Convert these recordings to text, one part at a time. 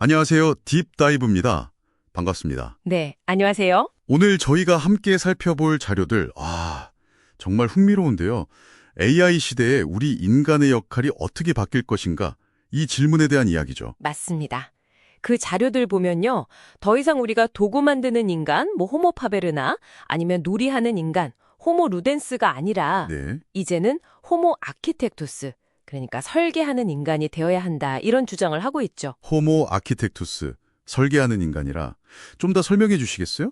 안녕하세요. 딥다이브입니다. 반갑습니다. 네, 안녕하세요. 오늘 저희가 함께 살펴볼 자료들, 정말 흥미로운데요. AI 시대에 우리 인간의 역할이 어떻게 바뀔 것인가? 이 질문에 대한 이야기죠. 맞습니다. 그 자료들 보면요. 더 이상 우리가 도구 만드는 인간, 호모 파베르나 아니면 놀이하는 인간, 호모 루덴스가 아니라 네. 이제는 호모 아키텍투스, 그러니까 설계하는 인간이 되어야 한다. 이런 주장을 하고 있죠. 호모 아키텍투스, 설계하는 인간이라 좀 더 설명해 주시겠어요?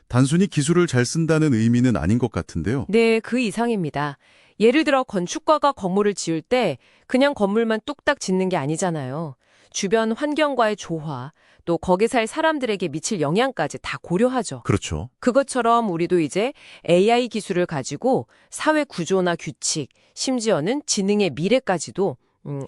단순히 기술을 잘 쓴다는 의미는 아닌 것 같은데요. 네, 그 이상입니다. 예를 들어 건축가가 건물을 지을 때 그냥 건물만 뚝딱 짓는 게 아니잖아요. 주변 환경과의 조화, 또 거기 살 사람들에게 미칠 영향까지 다 고려하죠. 그렇죠. 그것처럼 우리도 이제 AI 기술을 가지고 사회 구조나 규칙, 심지어는 지능의 미래까지도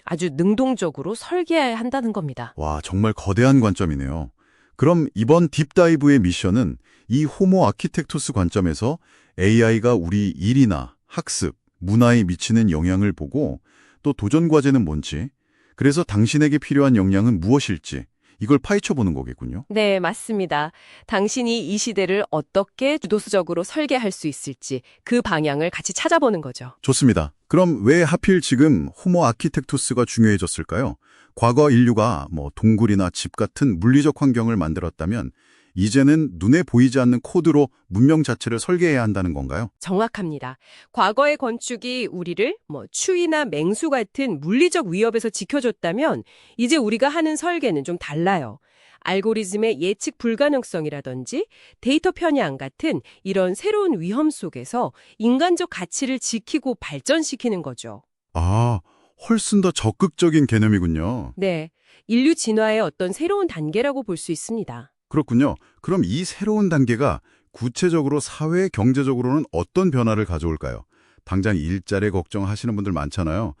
아주 능동적으로 설계해야 한다는 겁니다. 와, 정말 거대한 관점이네요. 그럼 이번 딥다이브의 미션은 이 호모 아키텍투스 관점에서 AI가 우리 일이나 학습, 문화에 미치는 영향을 보고 또 도전 과제는 뭔지, 그래서 당신에게 필요한 역량은 무엇일지 이걸 파헤쳐보는 거겠군요. 네, 맞습니다. 당신이 이 시대를 어떻게 주도수적으로 설계할 수 있을지 그 방향을 같이 찾아보는 거죠. 좋습니다. 그럼 왜 하필 지금 호모 아키텍투스가 중요해졌을까요? 과거 인류가 동굴이나 집 같은 물리적 환경을 만들었다면 이제는 눈에 보이지 않는 코드로 문명 자체를 설계해야 한다는 건가요? 정확합니다. 과거의 건축이 우리를 추위나 맹수 같은 물리적 위협에서 지켜줬다면 이제 우리가 하는 설계는 좀 달라요. 알고리즘의 예측 불가능성이라든지 데이터 편향 같은 이런 새로운 위험 속에서 인간적 가치를 지키고 발전시키는 거죠. 아, 훨씬 더 적극적인 개념이군요. 네, 인류 진화의 어떤 새로운 단계라고 볼 수 있습니다. 그렇군요. 그럼 이 새로운 단계가 구체적으로 사회 경제적으로는 어떤 변화를 가져올까요? 당장 일자리 걱정하시는 분들 많잖아요.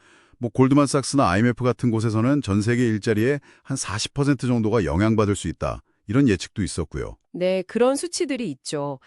골드만삭스나 IMF 같은 곳에서는 전 세계 일자리의 한 40% 정도가 영향받을 수 있다. 이런 예측도 있었고요. 네, 그런 수치들이 있죠.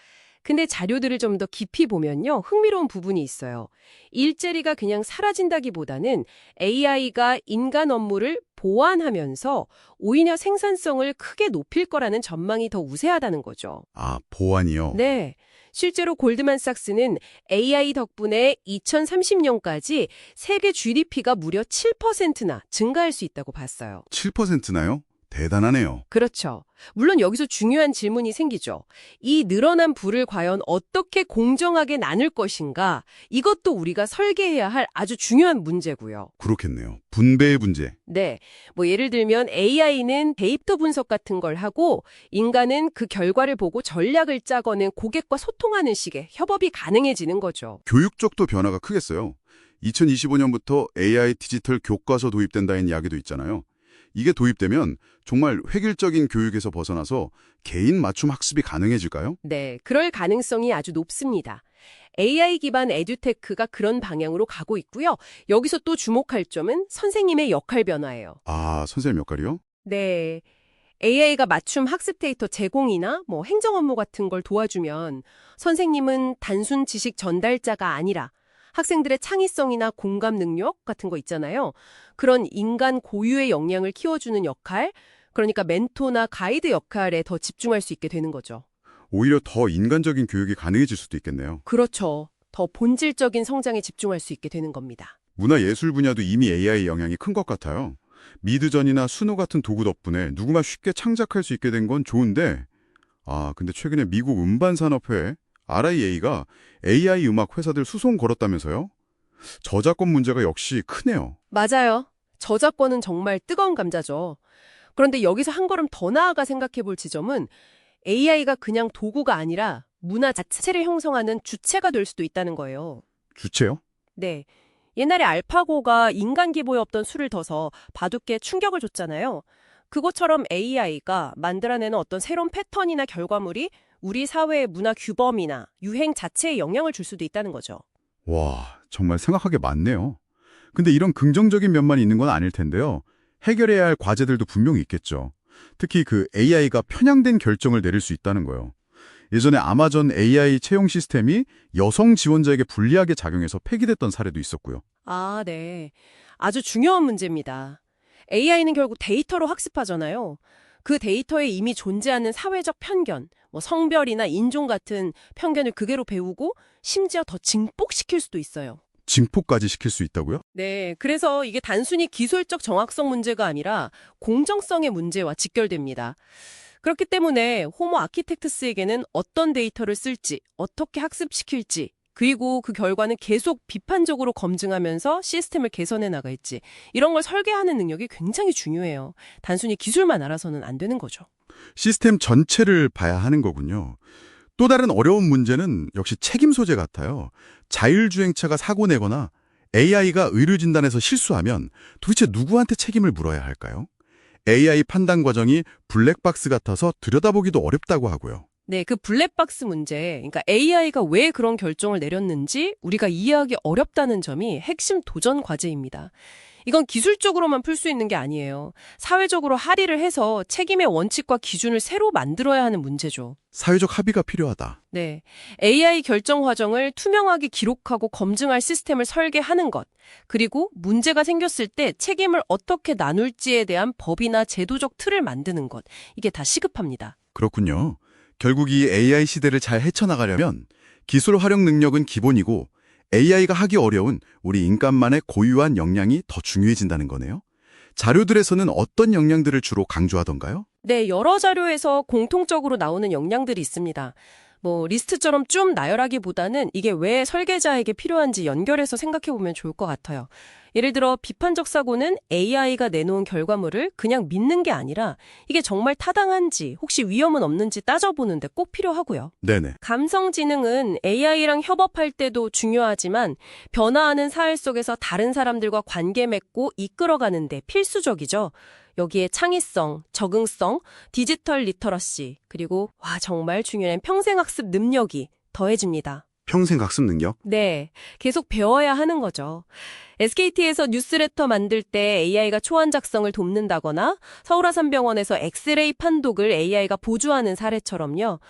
근데 자료들을 좀 더 깊이 보면요, 흥미로운 부분이 있어요. 일자리가 그냥 사라진다기보다는 AI가 인간 업무를 보완하면서 오히려 생산성을 크게 높일 거라는 전망이 더 우세하다는 거죠. 아, 보안이요? 네. 실제로 골드만삭스는 AI 덕분에 2030년까지 세계 GDP가 무려 7%나 증가할 수 있다고 봤어요. 7%나요? 대단하네요. 그렇죠. 물론 여기서 중요한 질문이 생기죠. 이 늘어난 부를 과연 어떻게 공정하게 나눌 것인가? 이것도 우리가 설계해야 할 아주 중요한 문제고요. 그렇겠네요. 분배의 문제. 네. 예를 들면 AI는 데이터 분석 같은 걸 하고 인간은 그 결과를 보고 전략을 짜거나 고객과 소통하는 식의 협업이 가능해지는 거죠. 교육 쪽도 변화가 크겠어요. 2025년부터 AI 디지털 교과서 도입된다는 이야기도 있잖아요. 이게 도입되면 정말 획일적인 교육에서 벗어나서 개인 맞춤 학습이 가능해질까요? 네, 그럴 가능성이 아주 높습니다. AI 기반 에듀테크가 그런 방향으로 가고 있고요. 여기서 또 주목할 점은 선생님의 역할 변화예요. 아, 선생님 역할이요? 네, AI가 맞춤 학습 데이터 제공이나 행정 업무 같은 걸 도와주면 선생님은 단순 지식 전달자가 아니라 학생들의 창의성이나 공감 능력 같은 거 있잖아요. 그런 인간 고유의 역량을 키워주는 역할, 그러니까 멘토나 가이드 역할에 더 집중할 수 있게 되는 거죠. 오히려 더 인간적인 교육이 가능해질 수도 있겠네요. 그렇죠. 더 본질적인 성장에 집중할 수 있게 되는 겁니다. 문화예술 분야도 이미 AI 영향이 큰 것 같아요. 미드전이나 수노 같은 도구 덕분에 누구나 쉽게 창작할 수 있게 된 건 좋은데, 근데 최근에 미국 음반산업회 RIA가 AI 음악 회사들 소송 걸었다면서요? 저작권 문제가 역시 크네요. 맞아요. 저작권은 정말 뜨거운 감자죠. 그런데 여기서 한 걸음 더 나아가 생각해 볼 지점은 AI가 그냥 도구가 아니라 문화 자체를 형성하는 주체가 될 수도 있다는 거예요. 주체요? 네. 옛날에 알파고가 인간 기보에 없던 수를 둬서 바둑계에 충격을 줬잖아요. 그것처럼 AI가 만들어내는 어떤 새로운 패턴이나 결과물이 우리 사회의 문화 규범이나 유행 자체에 영향을 줄 수도 있다는 거죠. 와, 정말 생각하게 많네요. 근데 이런 긍정적인 면만 있는 건 아닐 텐데요. 해결해야 할 과제들도 분명히 있겠죠. 특히 그 AI가 편향된 결정을 내릴 수 있다는 거예요. 예전에 아마존 AI 채용 시스템이 여성 지원자에게 불리하게 작용해서 폐기됐던 사례도 있었고요. 네. 아주 중요한 문제입니다. AI는 결국 데이터로 학습하잖아요. 그 데이터에 이미 존재하는 사회적 편견, 뭐 성별이나 인종 같은 편견을 그대로 배우고 심지어 더 증폭시킬 수도 있어요. 증폭까지 시킬 수 있다고요? 네, 그래서 이게 단순히 기술적 정확성 문제가 아니라 공정성의 문제와 직결됩니다. 그렇기 때문에 호모 아키텍투스에게는 어떤 데이터를 쓸지, 어떻게 학습시킬지, 그리고 그 결과는 계속 비판적으로 검증하면서 시스템을 개선해 나갈지 이런 걸 설계하는 능력이 굉장히 중요해요. 단순히 기술만 알아서는 안 되는 거죠. 시스템 전체를 봐야 하는 거군요. 또 다른 어려운 문제는 역시 책임 소재 같아요. 자율주행차가 사고 내거나 AI가 의료 진단에서 실수하면 도대체 누구한테 책임을 물어야 할까요? AI 판단 과정이 블랙박스 같아서 들여다보기도 어렵다고 하고요. 네, 그 블랙박스 문제, 그러니까 AI가 왜 그런 결정을 내렸는지 우리가 이해하기 어렵다는 점이 핵심 도전 과제입니다. 이건 기술적으로만 풀 수 있는 게 아니에요. 사회적으로 합의를 해서 책임의 원칙과 기준을 새로 만들어야 하는 문제죠. 사회적 합의가 필요하다. 네, AI 결정 과정을 투명하게 기록하고 검증할 시스템을 설계하는 것, 그리고 문제가 생겼을 때 책임을 어떻게 나눌지에 대한 법이나 제도적 틀을 만드는 것, 이게 다 시급합니다. 그렇군요. 결국 이 AI 시대를 잘 헤쳐나가려면 기술 활용 능력은 기본이고 AI가 하기 어려운 우리 인간만의 고유한 역량이 더 중요해진다는 거네요. 자료들에서는 어떤 역량들을 주로 강조하던가요? 네, 여러 자료에서 공통적으로 나오는 역량들이 있습니다. 뭐 리스트처럼 좀 나열하기보다는 이게 왜 설계자에게 필요한지 연결해서 생각해보면 좋을 것 같아요. 예를 들어 비판적 사고는 AI가 내놓은 결과물을 그냥 믿는 게 아니라 이게 정말 타당한지 혹시 위험은 없는지 따져보는데 꼭 필요하고요. 네네. 감성지능은 AI랑 협업할 때도 중요하지만 변화하는 사회 속에서 다른 사람들과 관계 맺고 이끌어가는데 필수적이죠. 여기에 창의성, 적응성, 디지털 리터러시, 그리고 정말 중요한 평생학습 능력이 더해집니다. 평생 학습 능력? 네, 계속 배워야 하는 거죠. SKT에서 뉴스레터 만들 때 AI가 초안 작성을 돕는다거나 서울아산병원에서 엑스레이 판독을 AI가 보조하는 사례처럼요.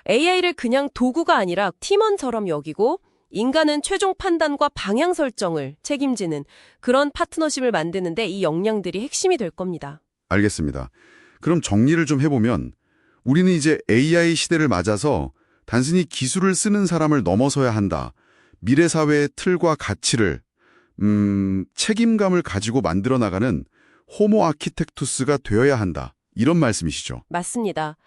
AI를 그냥 도구가 아니라 팀원처럼 여기고 인간은 최종 판단과 방향 설정을 책임지는 그런 파트너십을 만드는데 이 역량들이 핵심이 될 겁니다. 알겠습니다. 그럼 정리를 좀 해보면 우리는 이제 AI 시대를 맞아서 단순히 기술을 쓰는 사람을 넘어서야 한다. 미래 사회의 틀과 가치를 책임감을 가지고 만들어 나가는 호모 아키텍투스가 되어야 한다. 이런 말씀이시죠? 맞습니다.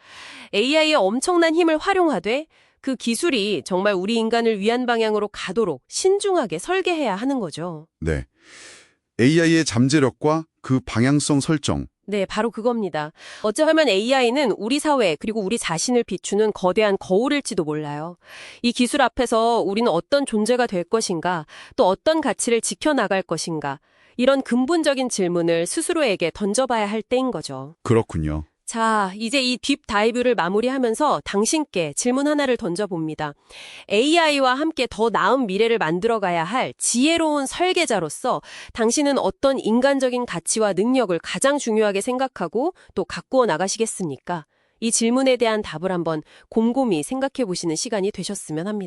AI의 엄청난 힘을 활용하되 그 기술이 정말 우리 인간을 위한 방향으로 가도록 신중하게 설계해야 하는 거죠. 네. AI의 잠재력과 그 방향성 설정. 네, 바로 그겁니다. 어쩌면 AI는 우리 사회 그리고 우리 자신을 비추는 거대한 거울일지도 몰라요. 이 기술 앞에서 우리는 어떤 존재가 될 것인가, 또 어떤 가치를 지켜나갈 것인가, 이런 근본적인 질문을 스스로에게 던져봐야 할 때인 거죠. 그렇군요. 자, 이제 이 딥 다이브를 마무리하면서 당신께 질문 하나를 던져봅니다. AI와 함께 더 나은 미래를 만들어가야 할 지혜로운 설계자로서 당신은 어떤 인간적인 가치와 능력을 가장 중요하게 생각하고 또 가꾸어 나가시겠습니까? 이 질문에 대한 답을 한번 곰곰이 생각해 보시는 시간이 되셨으면 합니다.